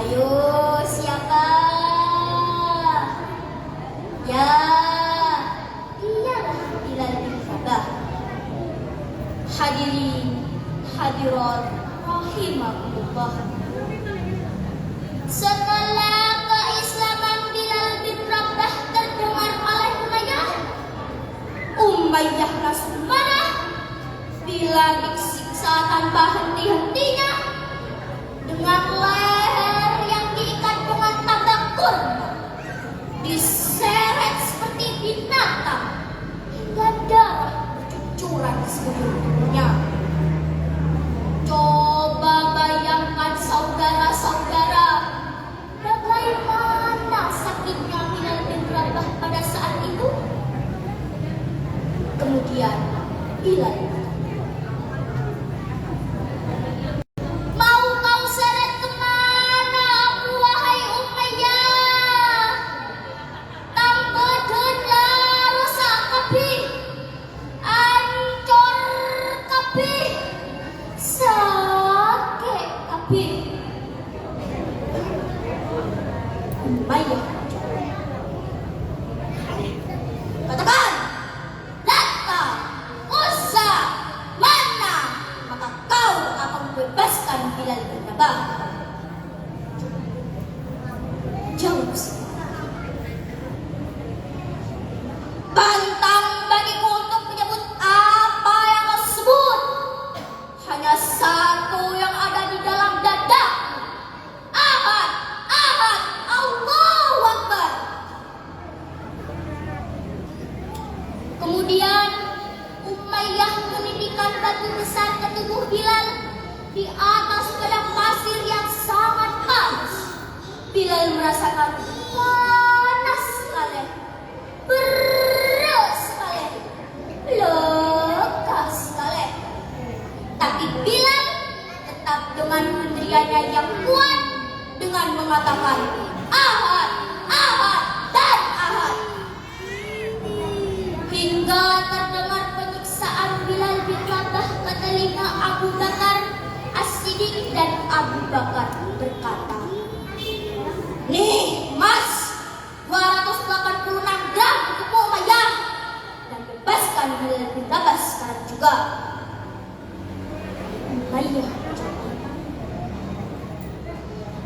Ayo siapa? Ya, iyalah Bilal bin Rabah. Hadirin hadirat rahimakumullah. Setelah keislaman Bilal bin Rabah terdengar oleh Umayyah langsung marah. Bilal disiksa tanpa henti-hentinya dengan leher yang diikat dengan tabak kurma, diseret seperti binatang hingga darah bercucuran di sekelilingnya. Coba bayangkan saudara-saudara, bagaimana sakitnya Bilal bin Rabah pada saat itu. Kemudian Bilal, mau kau seret kemana aku wahai Umayyah? Tambahkanlah rusak kabeh, ancur kabeh, sakit kabeh. Umayyah katakan, Lata, Uzza, mana? Maka kau akan bebaskan Bilal bin Rabah. Jawab pantang bagiku untuk menyebut apa yang kau sebut. Hanya satu yang ada di dalam dada. Ahad, Ahad, Allahu Akbar. Kemudian Umayyah menitikan batu besar ke tubuh Bilal di atas padang pasir yang sangat panas. Bilal merasakan panas sekali, berat sekali, lega sekali. Tapi Bilal tetap dengan pendiriannya yang kuat dengan mengatakan Ahad, Ahad, dan Ahad. Hingga terdengar penyiksaan Bilal bin Rabah ke telinga Abu Bakar As-Siddiq, dan Abu Bakar berkata, nih mas, 286 gram untukmu Umayyah, dan bebaskan Bilal bin Rabah sekarang juga. Umayyah,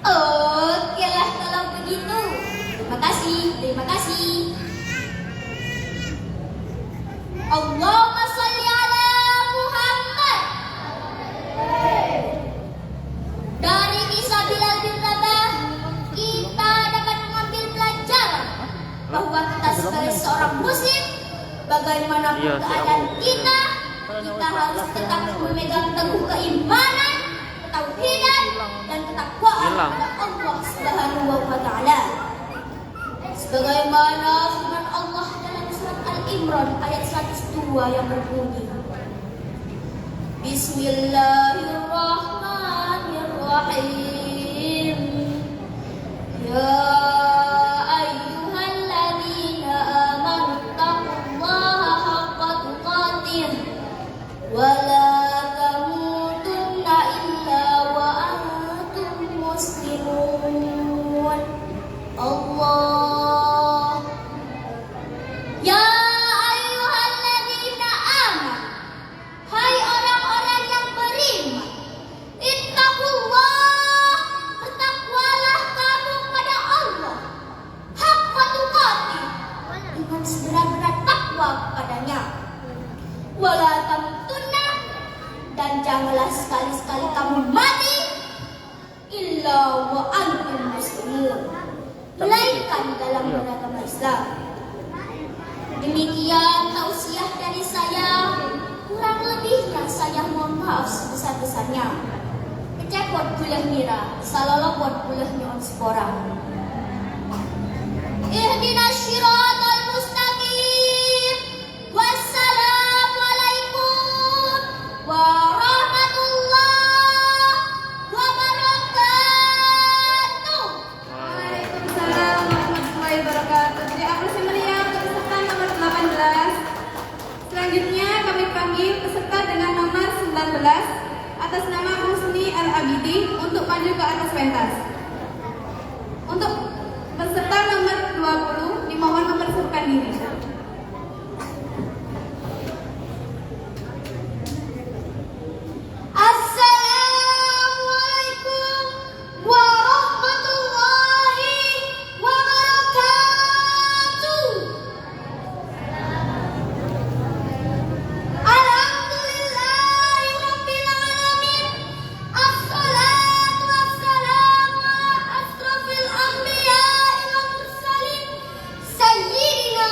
oke lah kalau begitu. Terima kasih, terima kasih. Allahumma sholli ala Muhammad. Dari kisah Bilal bin Rabah kita dapat mengambil pelajaran bahwa kita sebagai seorang muslim, bagaimanapun keadaan kita harus tetap memegang teguh keimanan, ketauhidan, dan ketakwaan kepada Allah Subhanahu wa taala. Sebagaimana firman Allah dalam surat Al-Imran ayat 102 yang berbunyi, Bismillahirrahmanirrahim. Ya ayyuhalladzina amanu taqullaha haqqa tuqatih wa la tamutunna illa wa antum muslimun. Allah. Ya ayyuhalladzina amanu, hai orang-orang yang beriman, ittaqullah, bertakwalah kamu kepada Allah, haqqa tuqatih, dengan sebenar-benar takwa kepadanya. Wala tamutunna, dan janganlah sekali-sekali kamu mati illa wa antum muslimun, melainkan dalam beragama Islam. Demikian tausiah dari saya, kurang lebihnya saya mohon maaf sebesar-besarnya. Kecepot bulah mira, salah buat bulahnya on seporang. Ihdinas syiratal mustaqim. Wassalamualaikum warahmatullahi wabarakatuh. Waalaikumsalam warahmatullahi wabarakatuh. Jadi aplaus meriah untuk peserta nomor 18. Selanjutnya kami panggil peserta dengan nomor 19 atas nama Husni Al-Abidi untuk maju ke atas pentas. 20. Dimohon mempersiapkan diri. Assalamualaikum warahmatullahi wabarakatuh. Alhamdulillahirabbil alamin. Assalatu wassalamu ala asrofil anbiya'i wal mursalin sayyidina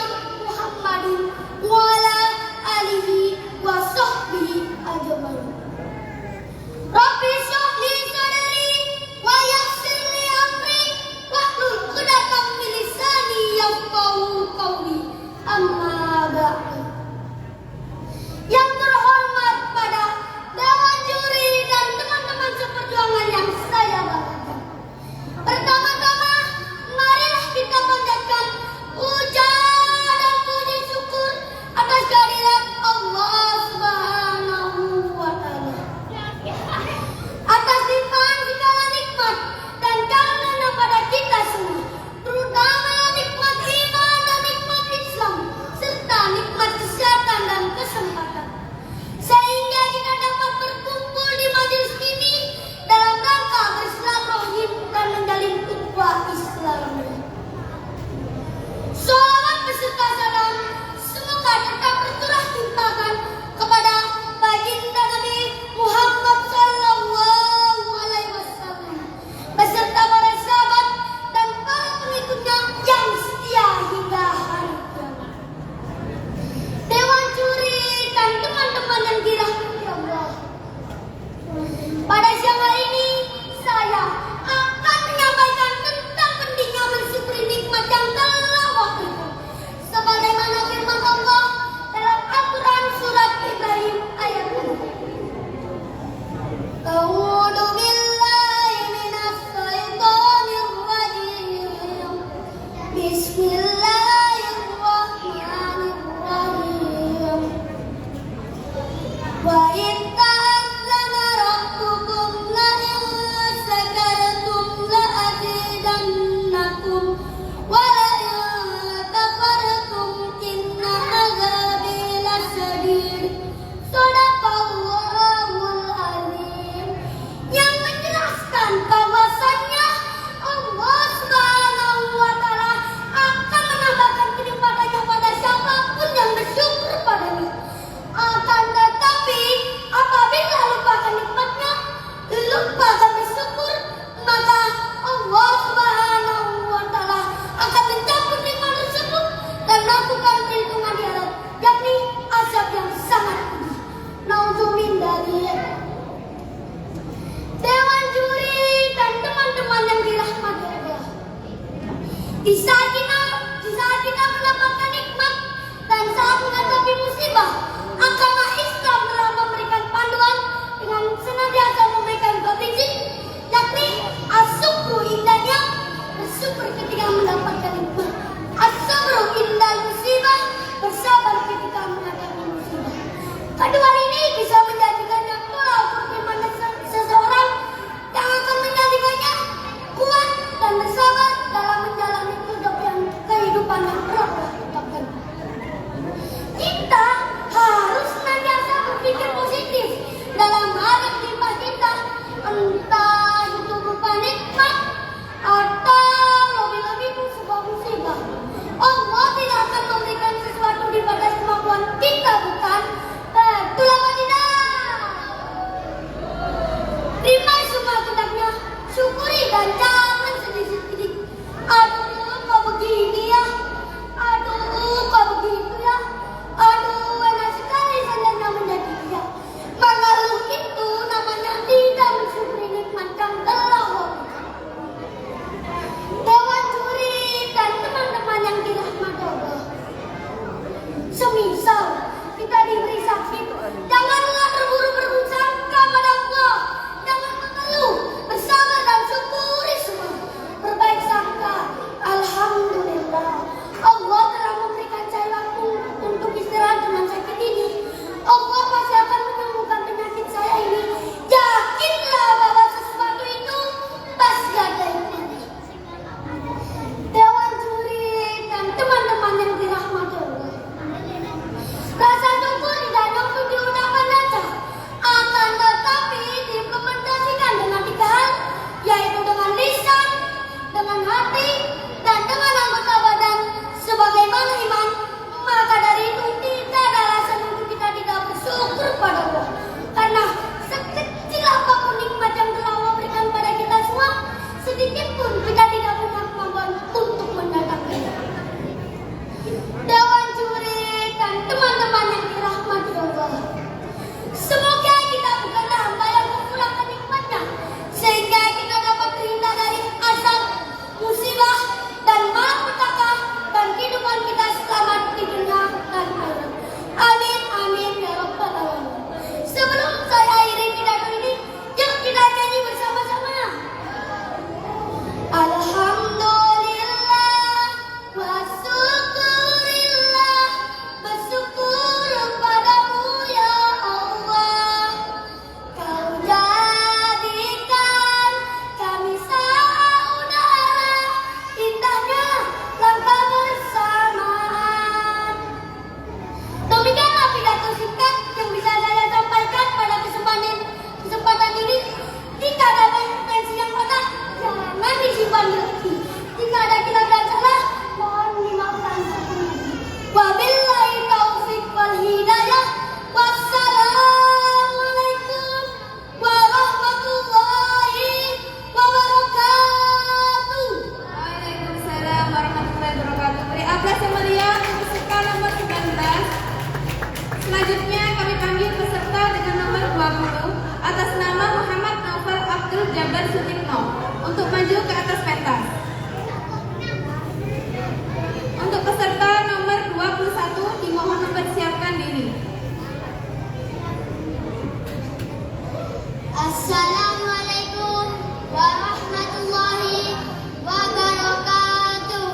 Assalamualaikum warahmatullahi wabarakatuh.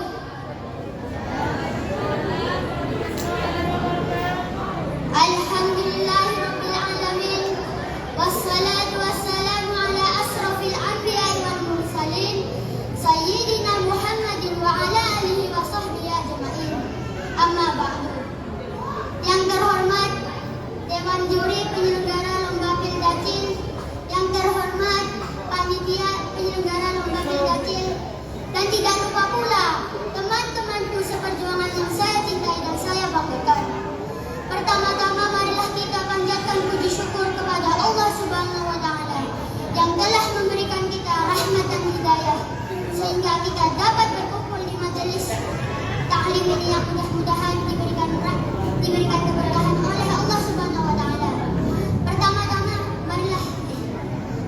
Alhamdulillahirabbil alamin. Wassalatu wassalamu ala asrofil anbiya'i wal mursalin Sayyidina Muhammadin wa ala alihi wa sahbihi ajma'in. Amma ba'du. Yang terhormat Dewan Juri Penyelenggara Lomba Pildacil, yang terhormat panitia penyelenggara Lomba Pildacil, dan tidak lupa pula teman-temanku seperjuangan yang saya cintai dan saya banggakan. Pertama-tama marilah kita panjatkan puji syukur kepada Allah Subhanahu wa Ta'ala yang telah memberikan kita rahmat dan hidayah sehingga kita dapat berkumpul di majelis taklim ini yang mudah-mudahan diberikan keberkahan oleh Allah Subhanahu wa Ta'ala. Pertama-tama marilah,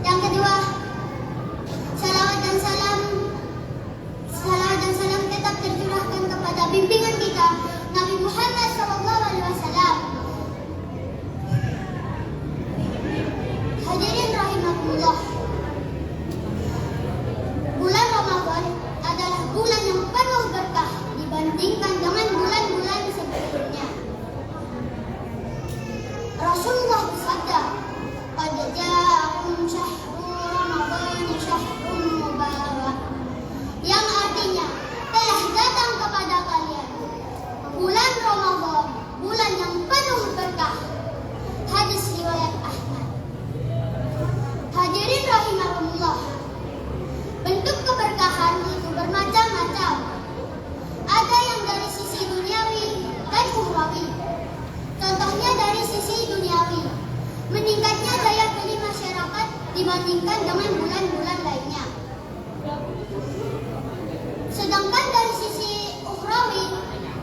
yang kedua, salawat dan salam tetap tercurahkan kepada bimbingan kita Nabi Muhammad SAW. Hadirin rahimakumullah, bulan Ramadan adalah bulan yang penuh berkah dibandingkan dengan bulan-bulan sebelumnya. Rasulullah bersabda, "Qad ja'akum syahrul Ramadan syahrun mubarak," yang artinya telah datang kepada kalian bulan Ramadan, bulan yang penuh berkah. Hadis riwayat Ahmad. Hadirin rahimakumullah, bentuk keberkahan itu bermacam-macam. Ada yang dari sisi duniawi dan ukhrawi. Contohnya dari sisi duniawi, meningkatnya daya beli masyarakat dibandingkan dengan bulan-bulan lainnya. Sedangkan dari sisi ukhrawi,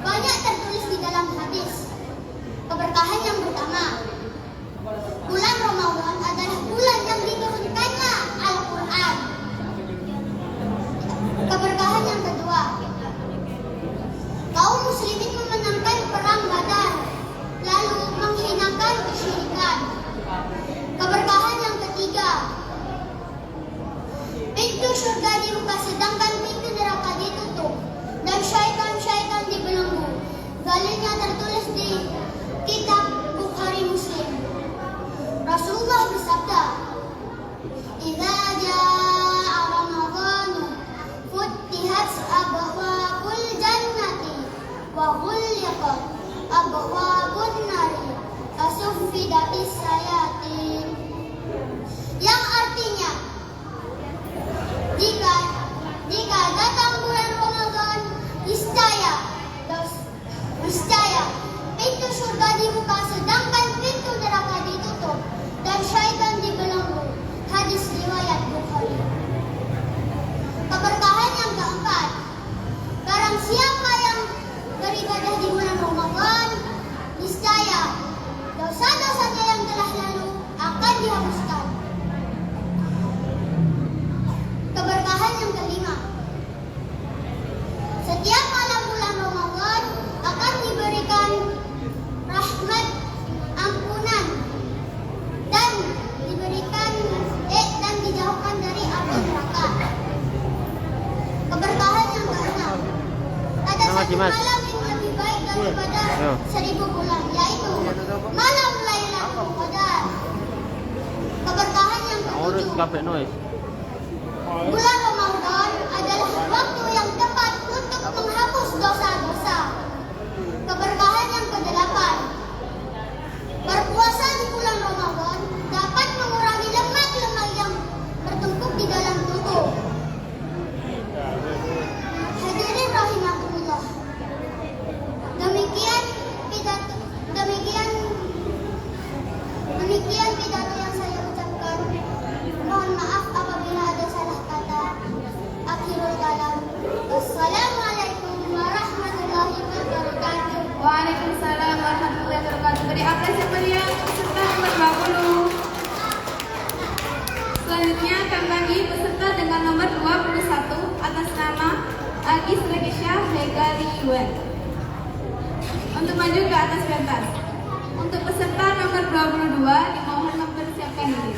banyak tertulis di dalam hadis. Keberkahan yang pertama, bulan Ramadan adalah bulan yang diturunkannya Al-Quran. Keberkahan yang kedua, kaum muslimin memenangkan perang Badar, lalu menghinakan kesyirikan. Keberkahan yang ketiga, pintu surga dibuka sedangkan pintu neraka ditutup dan syaitan-syaitan dibelenggu. Dalilnya tertulis di kitab Bukhari Muslim. Rasulullah bersabda, "Idza jaa Ramadhan futtihat abwabul jannati wa ghulliqat abwabun nari asuffidatis sayatin," yang artinya jika datang bulan Ramadan, niscaya pintu surga dibuka sedangkan pintu neraka ditutup dan syaitan dibelenggu. Hadis riwayat Bukhari. Keberkahan yang keempat, barang siapa yang beribadah di bulan Ramadan, niscaya dosa-dosanya yang telah lalu akan dihapuskan. Keberkahan yang kelima, setiap malam bulan Ramadan akan diberikan rahmat, ampunan, dan dijauhkan dari api neraka. Keberkahan yang keenam, ada satu malam yang lebih baik daripada 1000 bulan, yaitu malam Lailatul Qadar. Keberkahan yang ketujuh, bulan Ramadan adalah waktu yang tepat untuk menghapus dosa-dosa. Keberkahan yang kedelapan, berpuasa di bulan Ramadan dapat mengurangi lemak-lemak yang bertumpuk di dalam tubuh. Hadirin rahimakumullah, demikian pidato yang saya ucapkan. Mohon maaf apabila ada salah kata. Akhirul kalam. Wassalamualaikum warahmatullahi wabarakatuh. Waalaikumsalam warahmatullahi wabarakatuh. Beri apresiasi meriah peserta nomor 20. Selanjutnya kami bagi peserta dengan nomor 21 atas nama Agis Regisha Hegari Yuan. Untuk maju ke atas pentas. Untuk peserta nomor 22 dimohon mempersiapkan diri.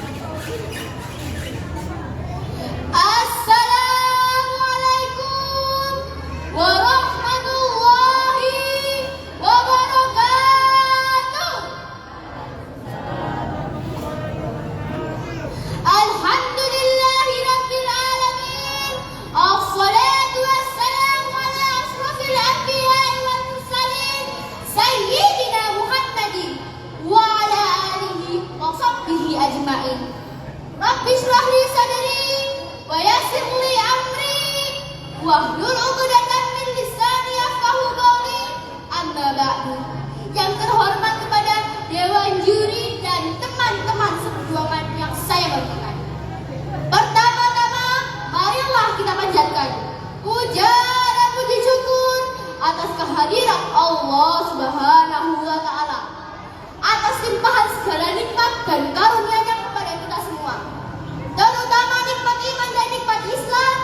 ajma'in. Rabbi shrah li sadri wa yassir li amri wahlul 'uqdatam min lisani yafqahu qawli. Amma ba'du. Yang terhormat kepada dewan juri dan teman-teman seperjuangan yang saya banggakan. Pertama-tama, marilah kita panjatkan puja dan puji syukur atas kehadiran Allah Subhanahu wa Ta'ala, atas limpahan segala nikmat dan karunia-Nya kepada kita semua, terutama nikmat iman dan nikmat Islam,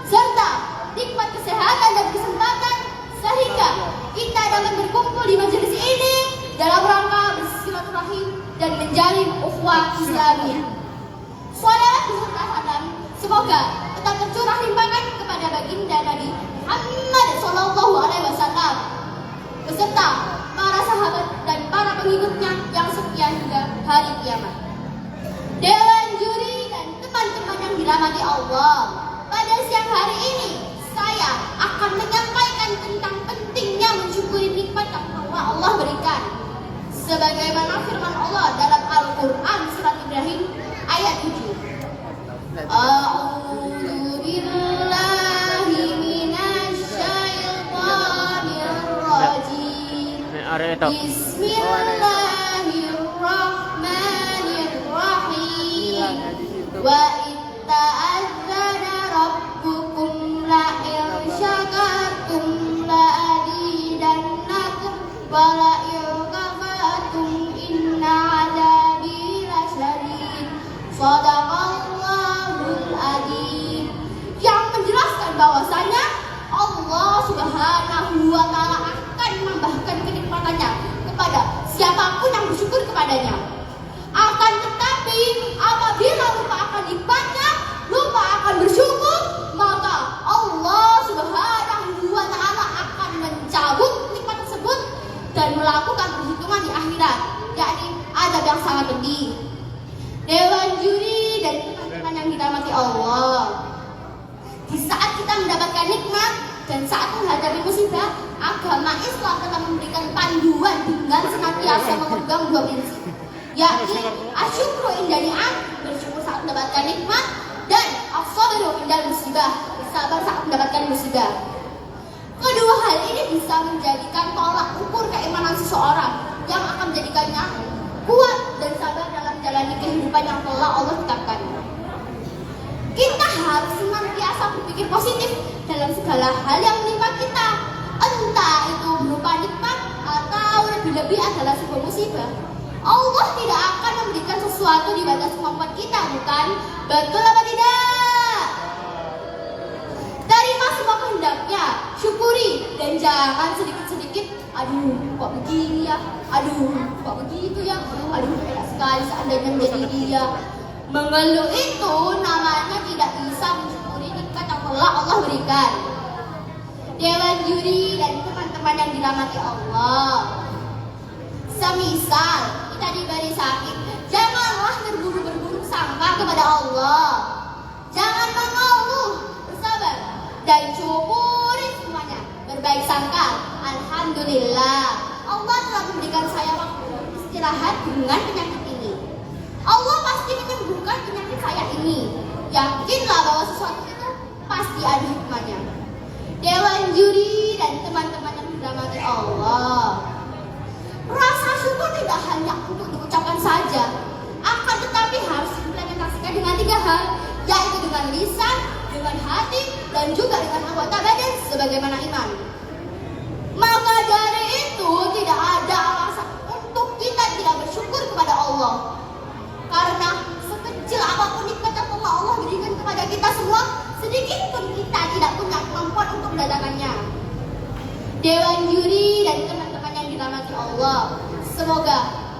serta nikmat kesehatan dan kesempatan sehingga kita dapat berkumpul di majelis ini dalam rangka bersilaturahim dan menjalin ukhuwah Islamiyah. Salawat beserta salam semoga tetap tercurah limpahkan kepada baginda Nabi Muhammad Sallallahu Alaihi Wasallam beserta para sahabat dan para pengikutnya yang setia hingga hari kiamat. Dewan juri dan teman-teman yang dirahmati Allah, pada siang hari ini saya akan menyampaikan tentang pentingnya mensyukuri nikmat yang Allah berikan. Sebagaimana firman Allah dalam Al-Quran surat Ibrahim ayat 7. A'udzu billahi minasy syaithanir rajim. Bismillahirrahmanirrahim. Wa itta'adzana rabbukum la in syakartum la azidannakum wa la in kafartum inna 'adzabi lasyadid. Shadaqallahul adzim. Yang menjelaskan bahwasanya Allah Subhanahu wa Ta'ala akan menambahkan kenikmatannya kepada siapapun yang bersyukur kepadanya. Akan tetapi apabila lupa akan nikmatnya, lupa akan bersyukur, maka Allah Subhanahu wa Ta'ala akan mencabut nikmat tersebut dan melakukan perhitungan di akhirat, yakni azab yang sangat pedih. Dewan juri dan teman-teman yang dirahmati Allah, di saat kita mendapatkan nikmat dan saat menghadapi musibah, agama Islam telah memberikan panduan dengan senantiasa memegang dua prinsip, yakni asyukru inda ni'am, bersyukur saat mendapatkan nikmat, dan as-sabru inda musibah, bersabar saat mendapatkan musibah. Kedua hal ini bisa menjadikan tolak ukur keimanan seseorang yang akan menjadikannya kuat dan sabar dalam menjalani kehidupan yang telah Allah tetapkan. Kita harus senantiasa berpikir positif dalam segala hal yang menimpa kita, entah itu berupa nikmat atau lebih-lebih adalah sebuah musibah. Allah tidak akan memberikan sesuatu di batas kemampuan kita, bukan? Betul apa tidak? Terima semua kehendaknya, syukuri, dan jangan sedikit-sedikit aduh kok begini ya, aduh kok begitu ya, aduh enak sekali seandainya menjadi dia. Mengeluh itu namanya tidak bisa mensyukuri nikmat yang telah Allah berikan. Dewan juri dan teman-teman yang dirahmati Allah, semisal kita diberi sakit, janganlah berburu-buru sangka kepada Allah. Jangan mengeluh, bersabar dan syukuri semuanya. Berbaik sangka, alhamdulillah Allah telah memberikan saya waktu istirahat dengan penyakit ini. Allah pasti menyembuhkan penyakit saya ini. Yakinlah bahwa sesuatu itu pasti ada hikmahnya. Dewan juri dan teman-teman yang dirahmati Allah, rasa syukur tidak hanya untuk diucapkan saja, akan tetapi harus diimplementasikan dengan 3 hal, yaitu dengan lisan, dengan hati, dan juga dengan anggota badan sebagaimana iman. Maka dari itu tidak ada alasan untuk kita tidak bersyukur kepada Allah, karena sekecil apapun nikmat yang telah Allah berikan kepada kita semua, sedikit pun kita tidak punya kemampuan untuk mendatangkannya. Dewan juri dan teman-teman yang dirahmati Allah, semoga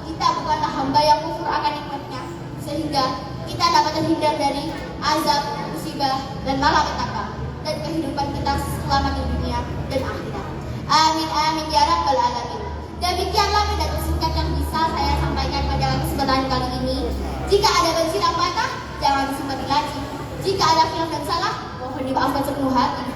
kita bukanlah hamba yang kufur akan nikmatnya, sehingga kita dapat terhindar dari azab, musibah, dan malapetaka dan kehidupan kita selama di dunia dan akhirat. Amin amin ya rabbal alamin. Demikianlah pidato singkat yang bisa saya sampaikan pada kesempatan kali ini. Jika ada bersilap patah, jangan disempati lagi. Jika ada khilaf dan salah, mohon dimaafkan sepenuh hati.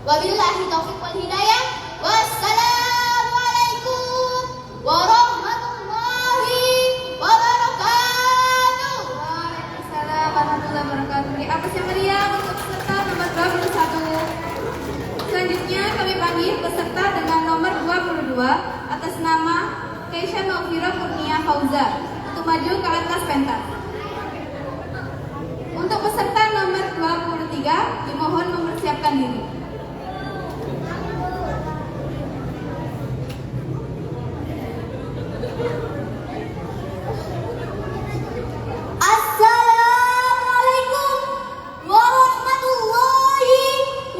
Wabillahi taufiq wal hidayah. Wassalamualaikum warahmatullahi wabarakatuh. Indonesia Novira Kurnia Fauza untuk maju ke atas pentas. Untuk peserta nomor 23 dimohon mempersiapkan diri. Assalamualaikum warahmatullahi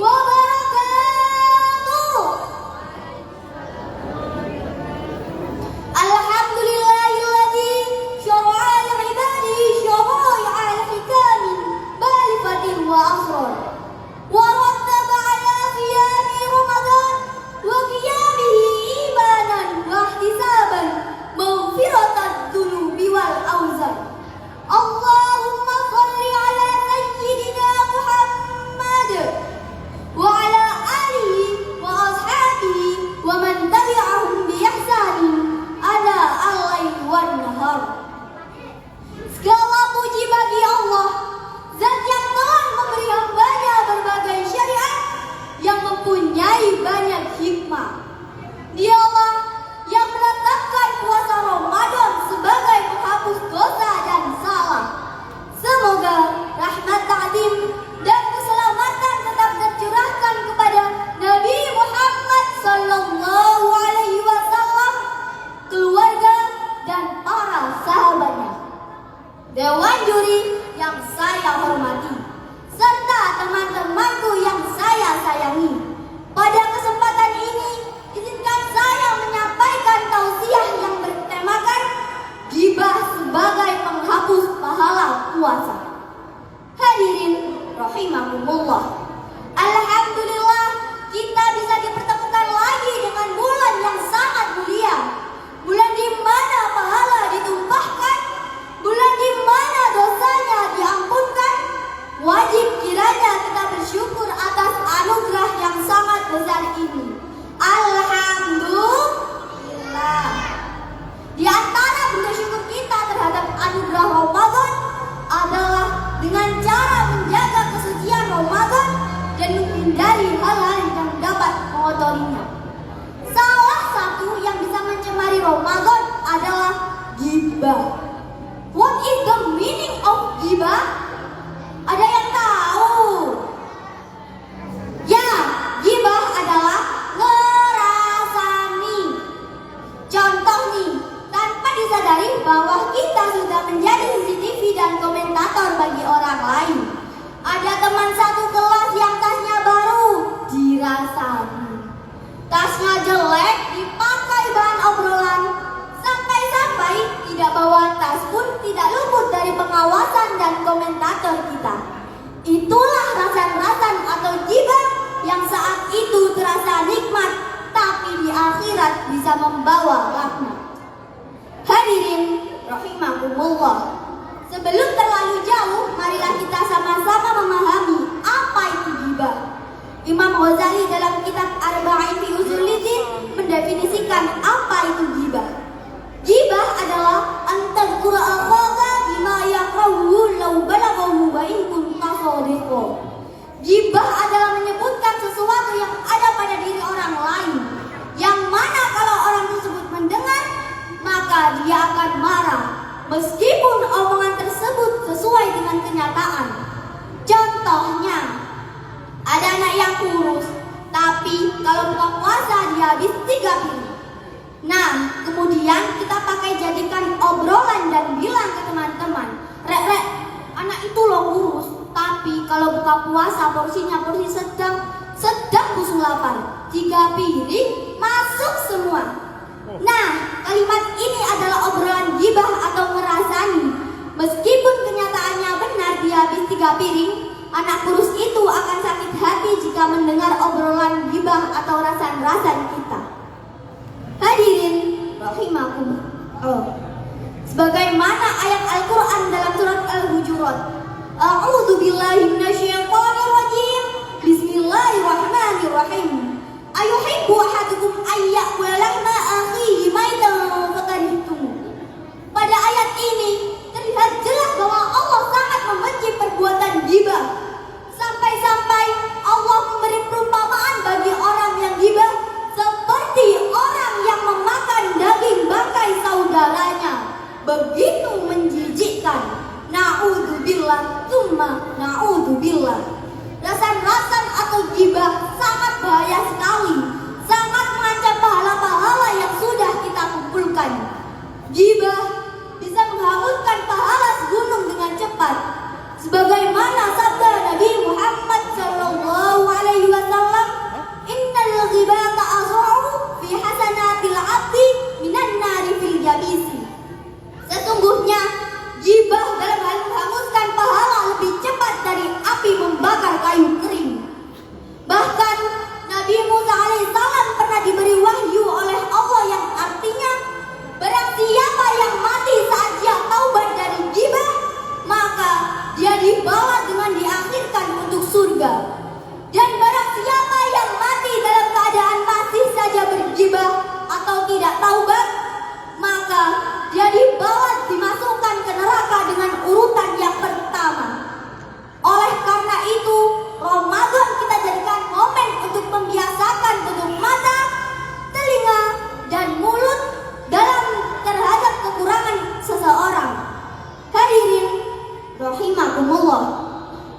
wabarakatuh. Alhamdulillahilladzi syara'a li-ibadihi syara'a al-hikamin balifatin wa asrar wa rattaba 'ala qiyami Ramadan wa qiyamihi imanan wa ihtisaban maghfiratan dzunubi wal auzar. Allahumma shalli 'ala sayyidina Muhammad wa 'ala alihi wa ashabihi wa man tabi'ahum bi ihsanin ana al-lail wan nahar. Segala puji bagi Allah, Zat yang telah memberi hambanya berbagai syariat yang mempunyai banyak hikmah. Dialah yang menetapkan puasa Ramadan sebagai penghapus dosa dan salah. Semoga rahmat ta'zim dan keselamatan tetap tercurahkan kepada Nabi Muhammad sallallahu alaihi wasallam, keluarga dan para sahabatnya, dewan juri yang saya hormati, serta teman-temanku yang saya sayangi. Pada kesempatan ini, izinkan saya menyampaikan tausiah yang bertemakan ghibah sebagai penghapus pahala puasa. Hadirin rahimakumullah, alhamdulillah kita bisa dipertemukan lagi dengan bulan yang sangat mulia, bulan di mana pahala ditumpahkan, bulan di mana dosanya diampunkan. Wajib kiranya kita bersyukur atas anugerah yang sangat besar ini. Alhamdulillah. Di antara bentuk syukur kita terhadap anugerah Ramadan adalah dengan cara menjaga kesucian Ramadan dan menghindari hal-hal yang dapat mengotorinya. Salah satu yang bisa mencemari Ramadan adalah ghibah. What is the meaning of ghibah? Ada yang tahu? Ya, ghibah adalah ngerasani. Contoh nih, tanpa disadari bahwa kita sudah menjadi CCTV dan komentator bagi orang lain. Ada teman satu kelas yang tasnya baru, dirasani. Tasnya jelek, dipakai bahan obrolan. Sampai-sampai tidak bawa tas pun tidak luput dari pengawasan dan komentator kita. Itulah rasan-rasan atau ghibah yang saat itu terasa nikmat, tapi di akhirat bisa membawa laknat. Hadirin rahimakumullah, sebelum terlalu jauh, marilah kita sama-sama memahami apa itu ghibah. Imam Ghazali dalam kitab Arba'in fi Ushuluddin mendefinisikan apa itu ghibah. Ghibah adalah antadzkura akhaka bima yakrahu law balaghahu wa in kunta shadiqa. Ghibah adalah menyebutkan sesuatu yang ada pada diri orang lain, yang mana kalau orang tersebut mendengar, maka dia akan marah meskipun omongan tersebut sesuai dengan kenyataan. Contohnya, ada anak yang kurus, tapi kalau buka puasa dia habis 3 piring. Nah, kemudian kita pakai jadikan obrolan dan bilang ke teman-teman, Rek, anak itu loh kurus, tapi kalau buka puasa porsinya porsi sedang busung lapar. 3 piring masuk semua. Nah, kalimat ini adalah obrolan ghibah atau ngerasani. Meskipun kenyataannya benar dia habis 3 piring, anak kurus itu akan sakit hati jika mendengar obrolan ghibah atau rasan-rasan kita. Hadirin rahimakumullah, sebagaimana ayat Al-Quran dalam surat Al-Hujurat, A'udzu billahi minasyaitonir rajim. Bismillahirrahmanirrahim. Ayuhibbu ahadukum ayyakula lahma akhihi maitan fakarihtum. Pada ayat ini terlihat jelas bahwa Allah sangat membenci perbuatan ghibah. Sampai-sampai Allah memberi perumpamaan bagi orang yang ghibah seperti orang yang memakan daging bangkai na'udzubillah, tsumma na'udzubillah. Rasan-rasan atau gibah sangat bahaya sekali, sangat mengancam pahala-pahala yang sudah kita kumpulkan. Gibah bisa menghanguskan pahala segunung dengan cepat. Sebagaimana sabda Nabi Muhammad sallallahu alaihi wasallam, "Innal ghibata azau fi hasanatil 'abdi minan nari fil jabisi." Sesungguhnya gibah dalam hal menghanguskan pahala lebih cepat dari api membakar kayu kering. Bahkan Nabi Musa alaihissalam pernah diberi wahyu oleh Allah yang artinya, barang siapa yang mati saat dia taubat dari gibah, maka dia dibawa dengan diakhirkan untuk surga. Dan barang siapa yang mati dalam keadaan masih saja bergibah atau tidak taubat, maka dia dimasukkan ke neraka dengan urutan yang pertama. Oleh karena itu, Ramadan kita jadikan momen untuk membiasakan tutup mata, telinga, dan mulut dalam terhadap kekurangan seseorang. Hadirin rahimakumullah.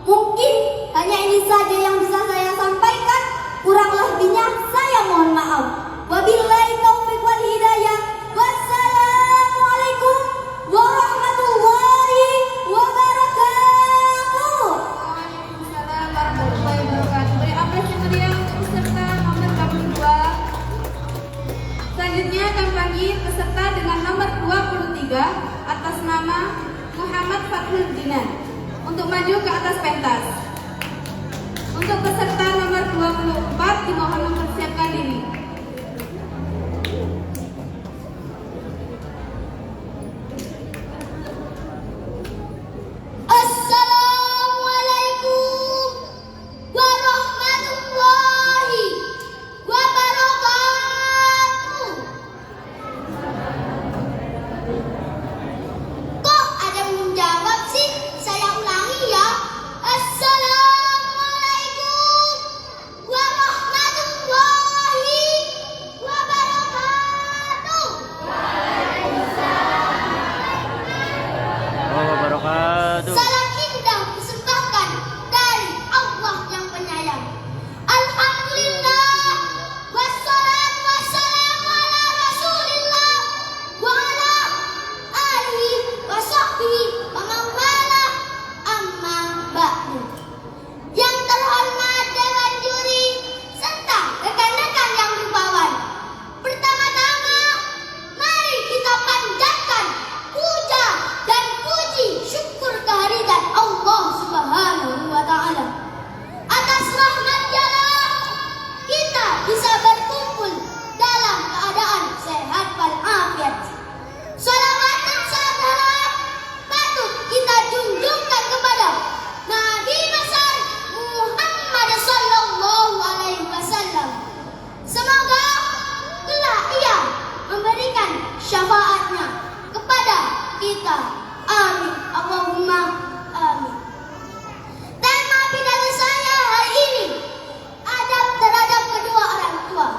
Mungkin hanya ini saja yang bisa saya sampaikan. Kurang lebihnya saya mohon maaf. Wabillahi taufiq wal hidayah. Wassalamualaikum warahmatullahi wabarakatuh. Waalaikumsalam warahmatullahi wabarakatuh. Beri apresiasi meriah untuk peserta nomor 22. Selanjutnya kami panggil peserta dengan nomor 23 atas nama Muhammad Fathul Dinan untuk maju ke atas pentas. Untuk peserta nomor 24 dimohon mempersiapkan diri. Assalamualaikum warahmatullahi wabarakatuh. Kok ada yang belum jawab sih? Saya ulangi ya. Assalamualaikum warahmatullahi wabarakatuh. Wabarakatuh. Salam indah disembahkan dari Allah yang penyayang. Alhamdulillah, wassalatu wassalamu ala rasulillah wa ala alihi wa sahbihi wa man wala, amma ba'du. Yang terhormat Dewan Juri serta rekan-rekan yang rupawan, pertama-tama mari kita panjatkan puja dan puji syukur kehadiran Allah Subhanahu wa taala. Atas rahmat-Nya kita bisa berkumpul dalam keadaan sehat walafiat. Salawat dan salam patut kita junjungkan kepada Nabi besar Muhammad sallallahu alaihi wasallam. Semoga kelak ia memberikan syafaatnya kepada kita. Amin. Allahumma amin. Tema pidato saya hari ini, adab terhadap kedua orang tua.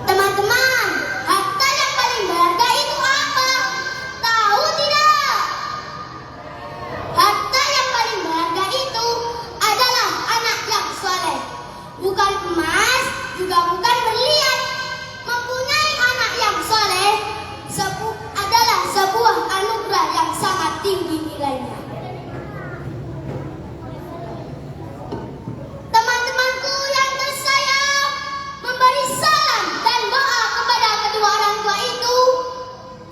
Teman-teman, harta yang paling berharga itu apa? Tahu tidak? Harta yang paling berharga itu adalah anak yang soleh. Bukan emas, juga bukan berlian. Mempunyai anak yang soleh adalah sebuah anugerah yang sangat tinggi nilainya. Teman-temanku yang tersayang, memberi salam dan doa kepada kedua orang tua itu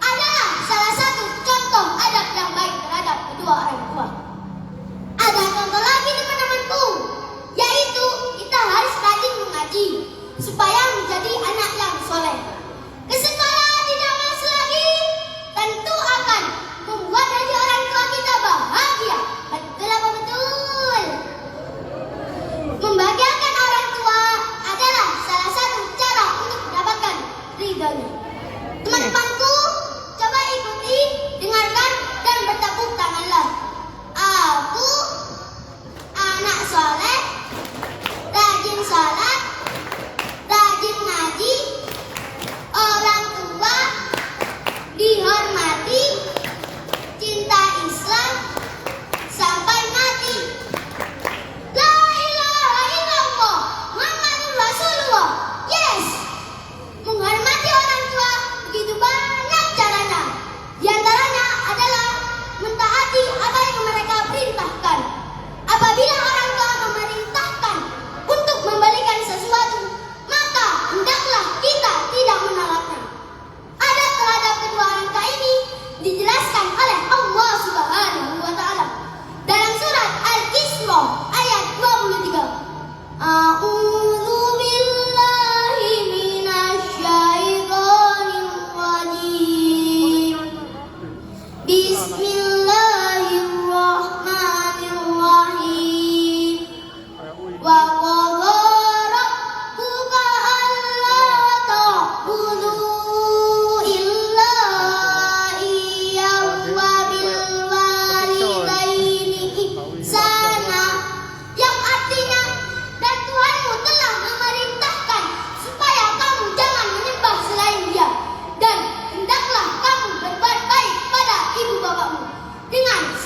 adalah salah satu contoh adab yang baik terhadap kedua orang tua. Ada contoh lagi teman-temanku, yaitu kita harus rajin mengaji supaya menjadi anak yang soleh. Ke sekolah tidak malas lagi, tentu akan membuat hati orang tua kita bahagia.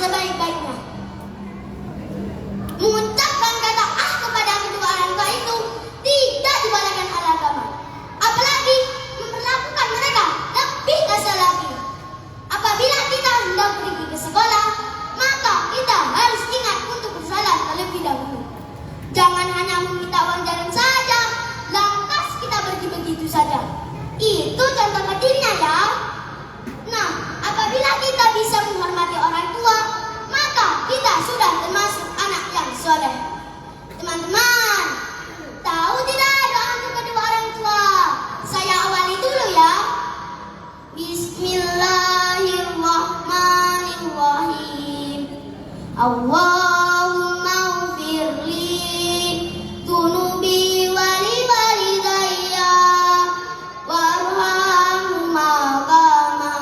sebaik-baiknya. Mengucapkan kata kepada kedua orang tua itu tidak dibolehkan oleh agama. Apalagi memperlakukan mereka lebih kasar lagi. Apabila kita hendak pergi ke sekolah, maka kita harus ingat untuk bersalat terlebih dahulu. Jangan hanya meminta uang jalan saja, lantas kita pergi begitu saja. Itu contoh kecilnya ya. Nah, apabila kita bisa menghormati orang tua, maka kita sudah termasuk anak yang soleh. Teman-teman, tahu tidak doa untuk kedua orang tua? Saya awali dulu ya. Bismillahirrahmanirrahim. Allahumma ufirli dunubi wali walidayya warhamhuma kama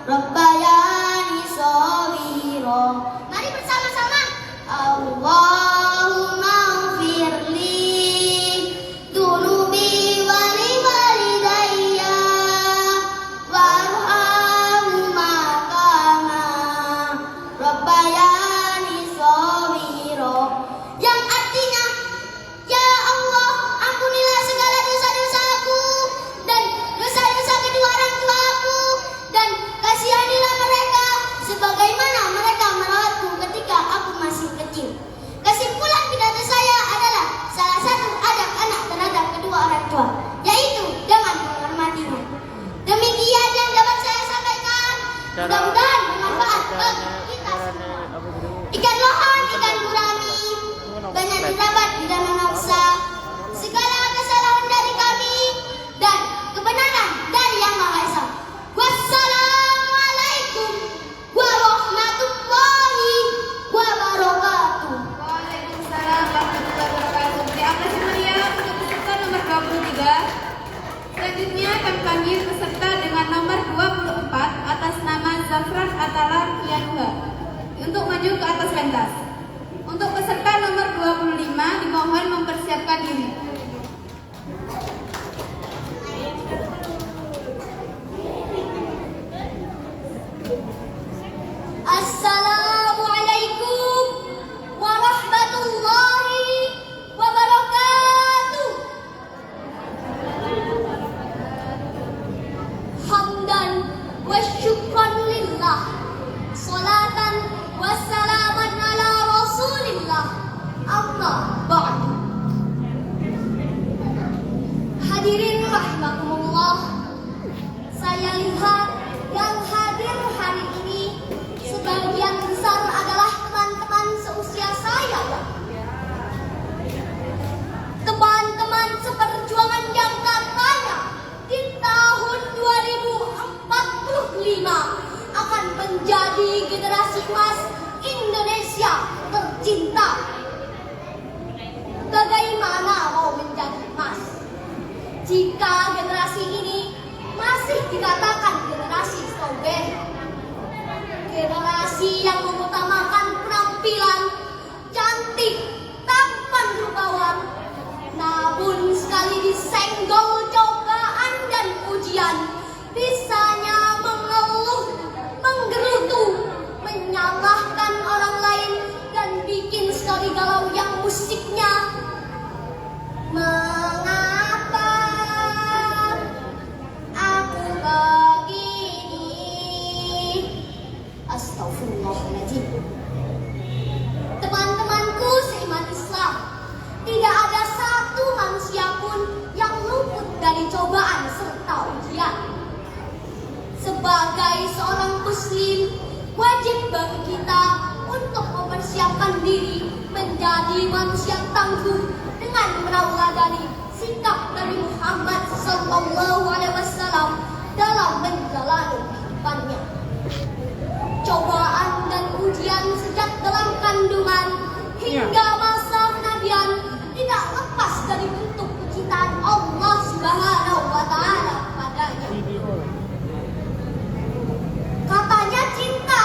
rabbayani shaghira. Mari bersama-sama. Allahumma ufirli dunubi wali walidayya warhamhuma kama rabbayani shaghira. Yang artinya, ya Allah, ampunilah segala dosa-dosaku dan dosa-dosa kedua orang tuaku, dan kasihanilah mereka sebagaimana mereka merawatku ketika aku masih kecil. Kesimpulan pidato saya adalah salah satu adab anak terhadap kedua orang tua, yaitu dengan menghormatinya. Demikian yang dapat saya sampaikan. Mudah-mudahan bermanfaat bagi kita semua. Ikan lohan, ikan gurami, banyak didapat di danau Nafsa. Segala kesalahan dari kami dan kebenaran dari Yang Maha Esa. Wassalamualaikum warahmatullahi wabarakatuh. Waalaikumsalam warahmatullahi wabarakatuh. Diapresiasi meriah untuk peserta nomor 23. Selanjutnya akan panggil peserta dengan nomor 24 atas nama Zafran Atalar Yanuha untuk maju ke atas pentas. Untuk peserta nomor 25 dimohon mempersiapkan diri. Assalamualaikum warahmatullahi wabarakatuh. Hamdan wa syukran lillah, salatan wa salaman ala rasulillah, amma ba'd. Hadirin rahimakumullah, saya lihat yang hadir hari ini sebagian besar adalah teman-teman seusia saya. Teman-teman seperjuangan yang katanya di tahun 2045 akan menjadi generasi emas Indonesia tercinta. Bagaimana mau menjadi emas jika generasi ini masih dikatakan generasi strawberry? Generasi yang mengutamakan penampilan cantik, tampan rupawan, namun sekali disenggol cobaan dan ujian, bisanya mengeluh, menggerutu, menyalahkan orang lain, dan bikin sekali galau yang musiknya. Mengapa aku begini? Astagfirullahaladzim. Teman-temanku seiman Islam, tidak ada satu manusia pun yang luput dari cobaan serta ujian. Sebagai seorang muslim, wajib bagi kita untuk mempersiapkan diri menjadi manusia tangguh dengan meneladani sikap Nabi Muhammad SAW dalam menjalani kehidupannya. Cobaan dan ujian sejak dalam kandungan hingga masa kenabian tidak lepas dari bentuk kecintaan Allah Subhanahu wa Ta'ala padanya. Katanya cinta,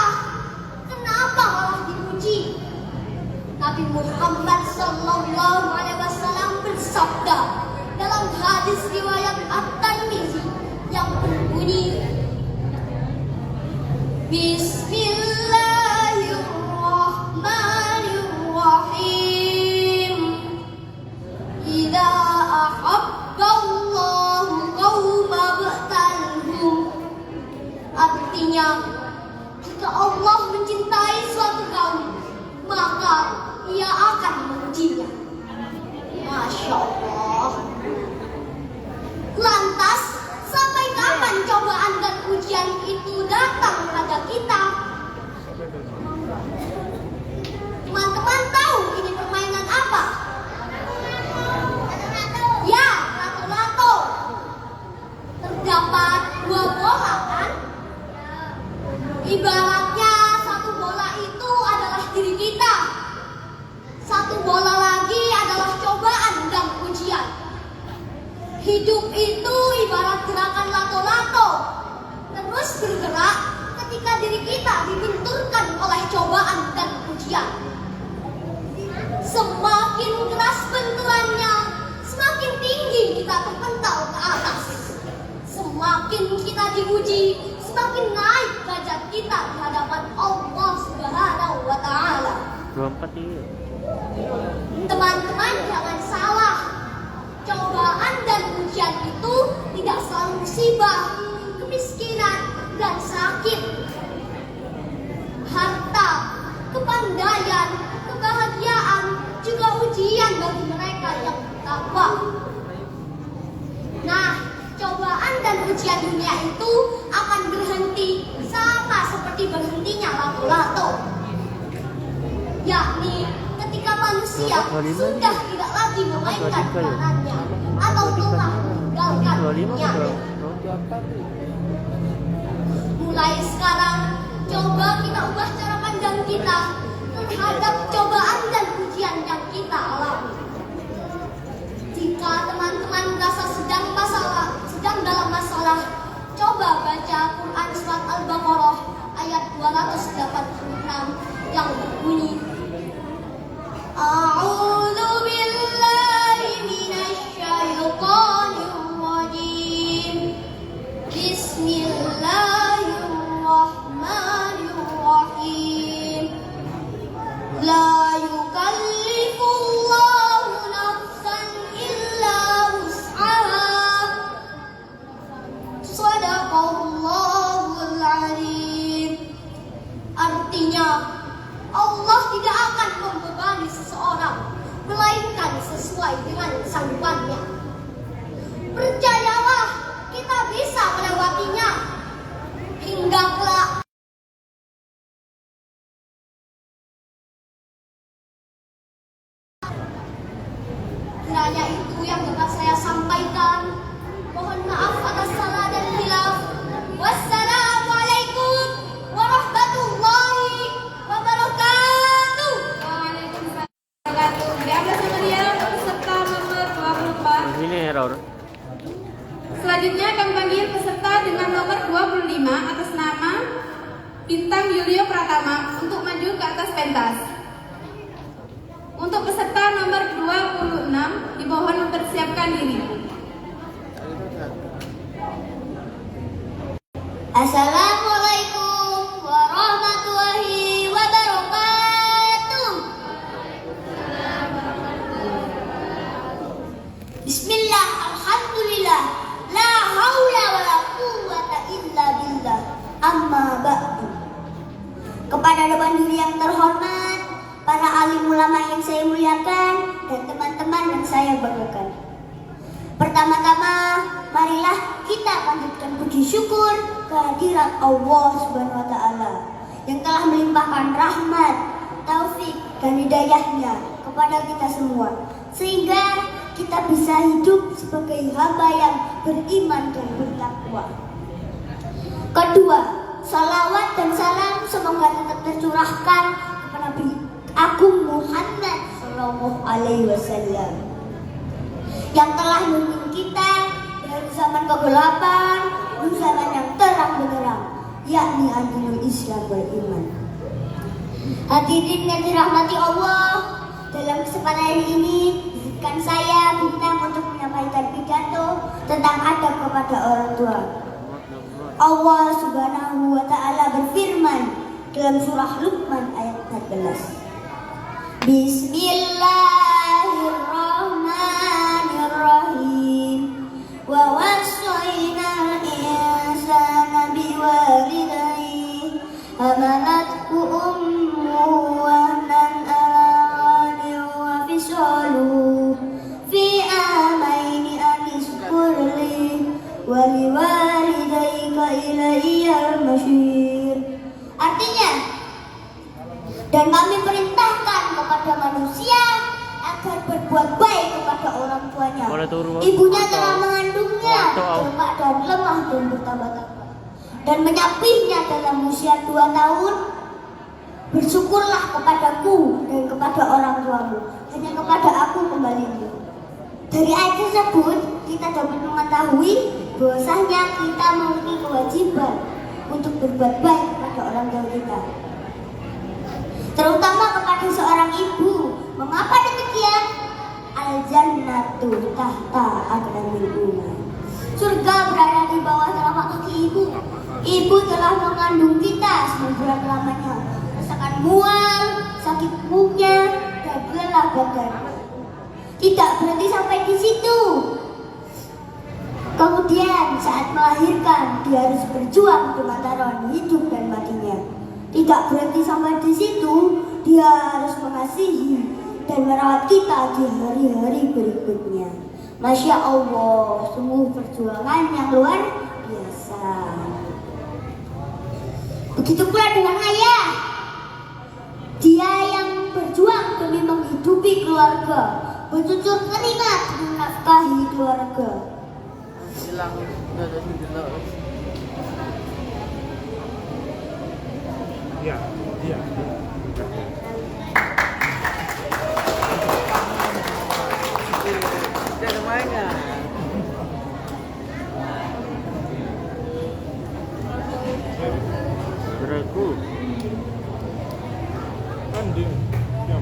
kenapa malah dipuji? Nabi Muhammad SAW bersabda dalam hadis riwayat At-Tirmidzi yang berbunyi, Bismillah maka ia akan mengujinya. Masya Allah. Lantas, sampai kapan cobaan dan ujian itu datang pada kita? Teman-teman tahu ini permainan apa? Ya, lato-lato. Terdapat 2 bola kan? Ibaratnya satu bola itu adalah diri kita. Satu bola lagi adalah cobaan dan ujian. Hidup itu ibarat gerakan lato-lato. Terus bergerak ketika diri kita dibenturkan oleh cobaan dan ujian. Semakin keras benturannya, semakin tinggi kita terpental ke atas. Semakin kita diuji, semakin naik derajat kita di hadapan Allah Subhanahu wa Ta'ala. 24 iya. Teman-teman jangan salah. Cobaan dan ujian itu tidak selalu musibah, kemiskinan, dan sakit. Harta, kepandaian, kebahagiaan juga ujian bagi mereka yang bertakwa. Nah, cobaan dan ujian dunia itu akan berhenti sama seperti berhentinya lato-lato. Yakni ketika manusia sudah tidak lagi memainkan peranannya atau telah meninggalkan dunianya. Mulai sekarang, coba kita ubah cara pandang kita terhadap cobaan dan ujian yang kita alami. Jika teman-teman merasa sedang dalam masalah, coba baca Quran surat Al-Baqarah ayat 286 yang berbunyi, A'udzu billahi minasyaitonir rajim. Bismillahirrahmanirrahim. La yukallifullahu nafsan illa wus'aha. Shadaqallahul azim. Artinya, Allah tidak akan membebani seseorang, melainkan sesuai dengan sanggupannya. Percayalah, kita bisa melewatinya hingga kelak. Kiranya itu yang dapat saya sampaikan. Mohon maaf atas salah dan khilaf. Wassalamualaikum warahmatullahi wabarakatuh. Waalaikumsalam warahmatullahi wabarakatuh. Diambil sama dia untuk peserta nomor 24. Ini error. Selanjutnya kami panggil peserta dengan nomor 25 atas nama Bintang Yulio Pratama untuk maju ke atas pentas. Untuk peserta nomor 26 dimohon mempersiapkan diri. Assalamualaikum warahmatullahi wabarakatuh. Bismillah, alhamdulillah, la haula wala quwwata illa billah. Amma ba'du. Kepada dewan juri yang terhormat, para alim ulama yang saya muliakan, dan teman-teman yang saya banggakan. Pertama-tama, marilah kita panjatkan puji syukur kehadirat Allah Subhanahu wa Ta'ala yang telah melimpahkan rahmat, taufik, dan hidayahnya kepada kita semua, sehingga kita bisa hidup sebagai hamba yang beriman dan bertakwa. Kedua, salawat dan salam semoga tetap tercurahkan kepada Nabi Agung Muhammad Sallallahu Alaihi Wasallam yang telah menuntun kita dari zaman kegelapan menuju zaman yang terang benderang, yakni adilul Islam wal iman. Hadirin yang dirahmati Allah, dalam kesempatan hari ini izinkan saya bintang untuk menyampaikan pidato tentang adab kepada orang tua. Allah Subhanahu wa Ta'ala berfirman dalam surah Luqman ayat 14. Bismillahirrahmanirrahim. Wa wasainal insana biwalidayhi hamalathu ummuhu wahnan ala Dan kami perintahkan kepada manusia agar berbuat baik kepada orang tuanya. Ibunya telah mengandungnya dalam keadaan lemah dan bertambah-tambah, dan menyapihnya dalam usia 2 tahun. Bersyukurlah kepadaku dan kepada orang tuamu, hanya kepada aku kembalimu. Dari ayat tersebut kita dapat mengetahui bahwasanya kita memiliki kewajiban untuk berbuat baik kepada orang tua kita, terutama kepada seorang ibu. Mengapa demikian? Al-jannatu tahta aqdamil ummahat. Surga berada di bawah telapak kaki ibu. Ibu telah mengandung kita 9 bulan lamanya, rasakan mual, sakit punggungnya, dan lelah badan. Tidak berhenti sampai di situ. Kemudian saat melahirkan dia harus berjuang dengan taruhan hidup dan matinya. Tidak berhenti sampai di situ, dia harus mengasihi dan merawat kita di hari-hari berikutnya. Masya Allah, sungguh perjuangan yang luar biasa. Begitu pula dengan ayah. Dia yang berjuang demi menghidupi keluarga, bercucur keringat demi menafkahi keluarga. Iya. Kan dia. Ya.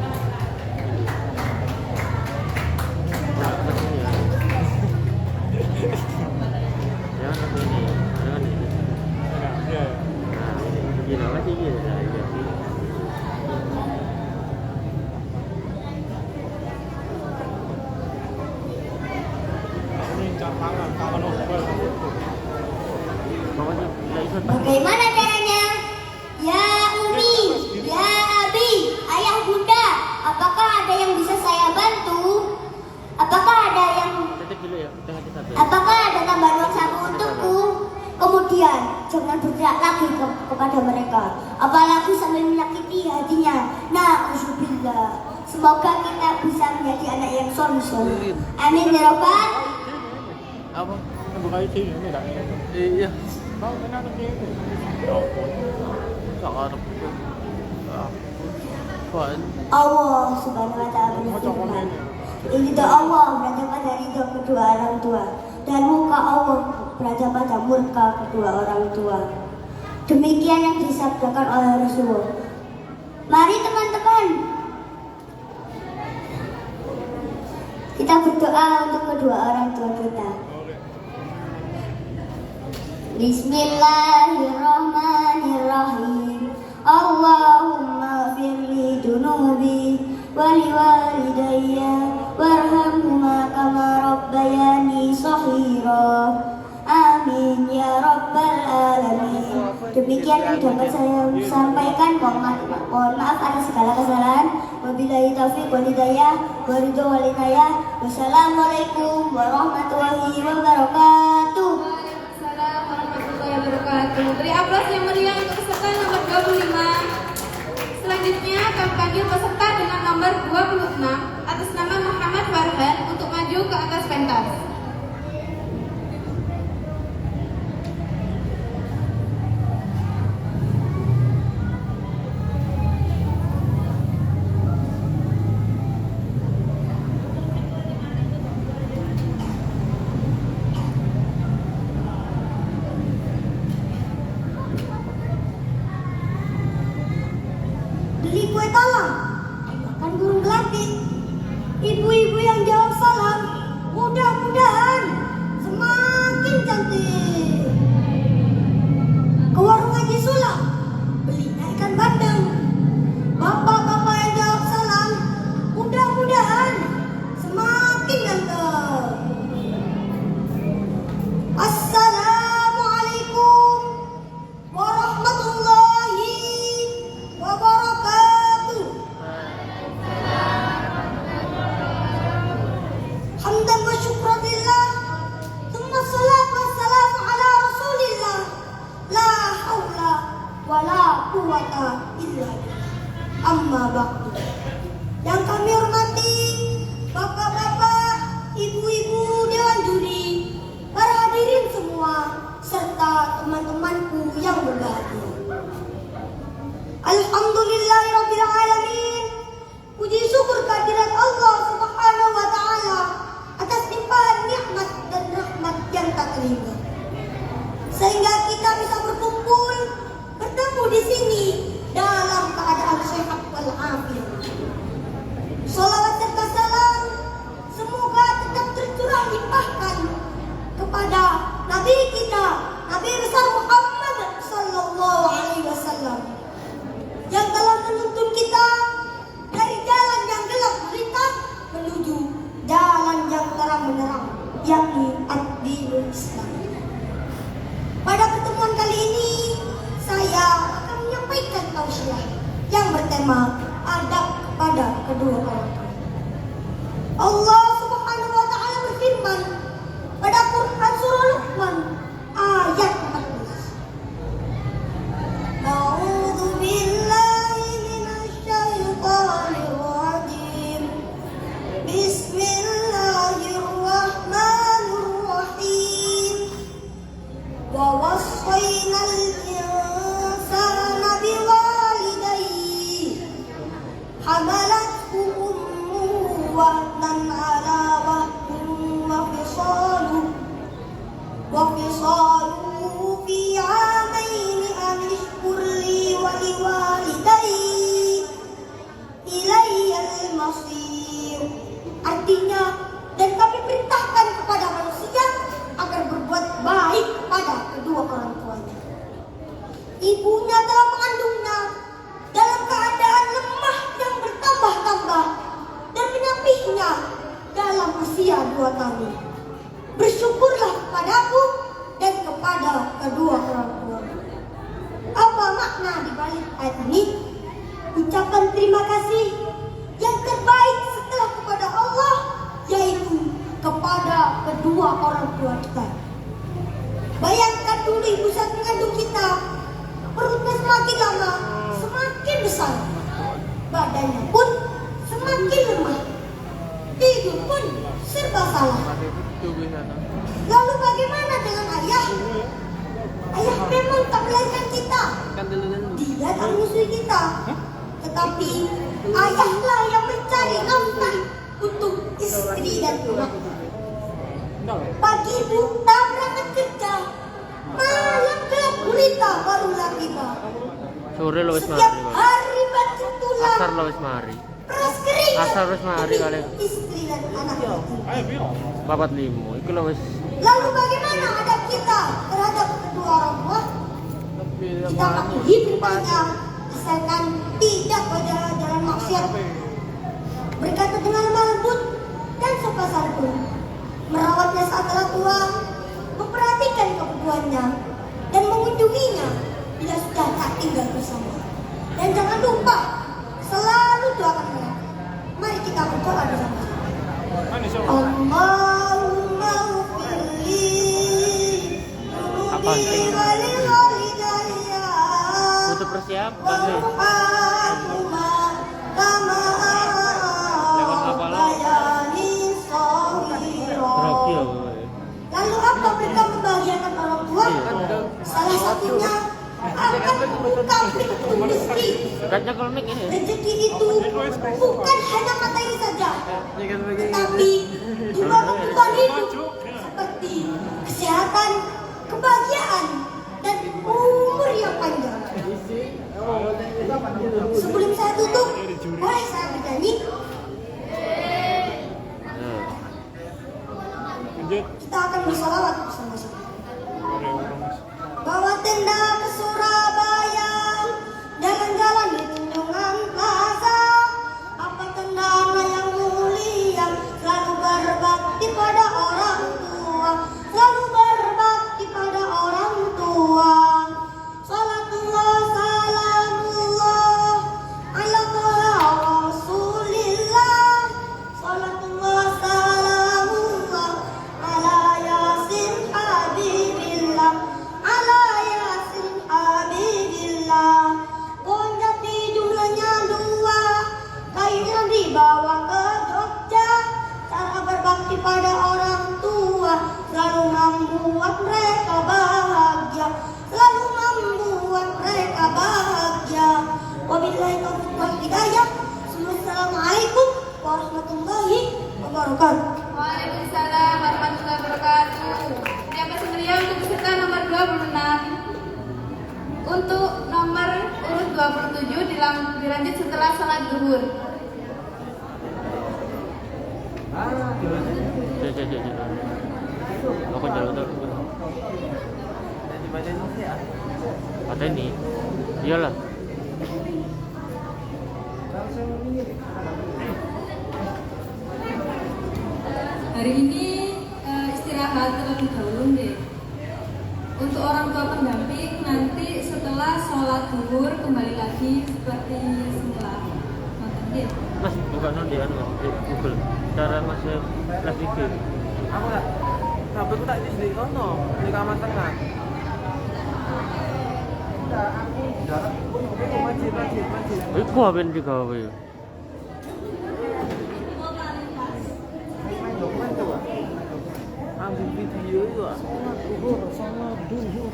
Bagaimana caranya? Ya Umi, ya Abi, ayah bunda, apakah ada yang bisa saya bantu? Apakah ada tambahan uang saku untukku? Kemudian jangan berteriak lagi kepada mereka, apalagi sambil menyakiti hatinya. Na'udzubillah. Semoga kita bisa menjadi anak yang soleh. Amin ya Rabbal. Apa? Buka isi ini dah. Iya. Tahu kenapa begini? Allah Subhanahu wa ta'ala berfirman, ridha Allah berada pada ridha kedua orang tua, dan muka Allah berada pada murka kedua orang tua. Demikian yang disabdakan oleh Rasulullah. Mari teman-teman, kita berdoa untuk kedua orang tua kita. Bismillahirrahmanirrahim. Allahumma firli dunubi wali walidayya warhamhuma kama rabbayani shahira. Amin ya rabbal alamin. Demikian yang dapat saya sampaikan. Mohon maaf atas segala kesalahan. Wabillahi taufiq wal hidayah wa ridho wal hidayah. Wassalamualaikum warahmatullahi wabarakatuh. Waalaikumsalam warahmatullahi wabarakatuh. Beri aplaus yang meriah untuk peserta nomor 25. Selanjutnya kami panggil peserta dengan nomor 26 atas nama Muhammad Farhan untuk maju ke atas pentas. Beli kue talam, makan burung gelatik. Ibu-ibu yang jawab salam, mudah-mudahan semakin cantik. Ke warung Haji Sulam, beli ikan bandeng. Bapak-bapak yang jawab salam, mudah-mudahan semakin ganteng. Assalamualaikum warahmatullahi wabarakatuh. Hamdan wa syukran lillah. Thumma salatu wassalamu Amma ba'du. Yang kami hormati bapak-bapak, ibu-ibu dewan juri, para hadirin semua, serta teman-temanku yang berbahagia. Alhamdulillahirabbil alamin. Puji syukur kehadirat Allah Subhanahu wa taala atas limpahan nikmat dan rahmat yang tak terhingga. Sehingga kita bisa berkumpul, bertemu di sini dalam keadaan sehat walafiat. Salawat serta salam semoga tetap tercurah limpahkan kepada Nabi kita, Nabi besar Muhammad sallallahu alaihi wasallam, yang telah menuntun kita dari jalan yang gelap gulita menuju jalan yang terang benderang, yakni ad-dinul Islam. Pada pertemuan kali ini saya akan menyampaikan tausiah yang bertema adab kepada kedua orang tua. Allah Subhanahu wa taala berfirman pada Quran surah Luqman ayat 14. A'udzu billahi minasy syaithanir rajim. Bismillahirrahmanirrahim. Wa wassayna al-insana biwalidayhi hamalathu ummuhu wahnan ala wahnin wa fisaluhu fi 'amaini an ishkur li wa liwalidayhi ilayyal masir. Artinya, dan kami perintahkan kepada manusia agar berbuat baik kepada kedua orang tuanya. Ibunya telah mengandungnya dalam keadaan lemah yang bertambah-tambah dan menyapihnya dalam usia 2 tahun. Bersyukurlah kepadaku dan kepada kedua orang tua. Apa makna di balik ayat ini? Ucapan terima kasih yang terbaik setelah kepada Allah, yaitu kepada kedua orang tua kita. Bayangkan dulu ibu saat mengandung kita, perutnya semakin lama semakin besar, badannya pun semakin lemah, tidur pun serba salah. Lalu bagaimana dengan ayah? Ayah memang tak melahirkan kita, dia tak menyusui kita, tetapi ayahlah yang mencari nafkah untuk istri dan anak. Pagi buta berangkat kerja, malam gelap gulita barulah tiba. Sore lo wis Setiap mari. hari batu tulang, Asar lo wis mari. peras keringat Asar wis mari demi kali. istri dan anak kita. 45. Iku lo wis Lalu bagaimana adab kita terhadap kedua orang tua? Kita patuhi perintahnya, asalkan tidak pada jalan maksiat. Berkata dengan lemah lembut dan sopan santun, merawatnya saat telah tua, memperhatikan kebutuhannya, dan mengunjunginya bila sudah tak tinggal bersama. Dan jangan lupa selalu doakan mereka. Mari kita berdoa bersama-sama. Allahumma ufirli dunubi walil walidayya butuh persiapan nih. warhamhuma kama rabbayani shaghira. Grogi aku. Lalu apa mereka membahagiakan orang tua? Salah satunya akan membuka pintu rezeki. Katanya kalau mic ini. Rezeki itu bukan hanya materi saja, tetapi juga kebutuhan hidup seperti kesehatan, kebahagiaan, dan umur yang panjang. Sebelum saya tutup, boleh saya bernyanyi? Kita akan bersolawat bersama-sama. Bawa tenda ke Surabaya, jalan-jalan di Tunjungan Plaza. Apa tendana yang mulia, selalu berbakti pada orang tua, selalu berbakti pada orang tua. Salatullah salamullah ala yang dibawa ke Jogja. Cara berbakti pada orang tua selalu membuat mereka bahagia. Selalu membuat mereka bahagia. Wabillahi taufiq wal hidayah. Assalamualaikum warahmatullahi wabarakatuh. Waalaikumsalam warahmatullahi wabarakatuh. Yang bersedia untuk peserta nomor 26. Untuk nomor urut 27 dilanjut setelah salat zuhur. Cek. Aku jalan tuh. Kata ini, iyalah. Hari ini istirahat terlebih dahulu deh. Untuk orang tua pendamping nanti setelah sholat zuhur kembali lagi seperti semula. Nonton dia. Mas, buka nanti anu Mas, di Google. Cara Mas live IG. Aku tak. Tapi aku tak di kono, di kamar tengah. Iku apa yang digawe? Ambil video itu ah. Sama dulu.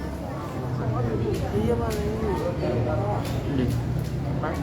Iya mana ini? Di. Pas.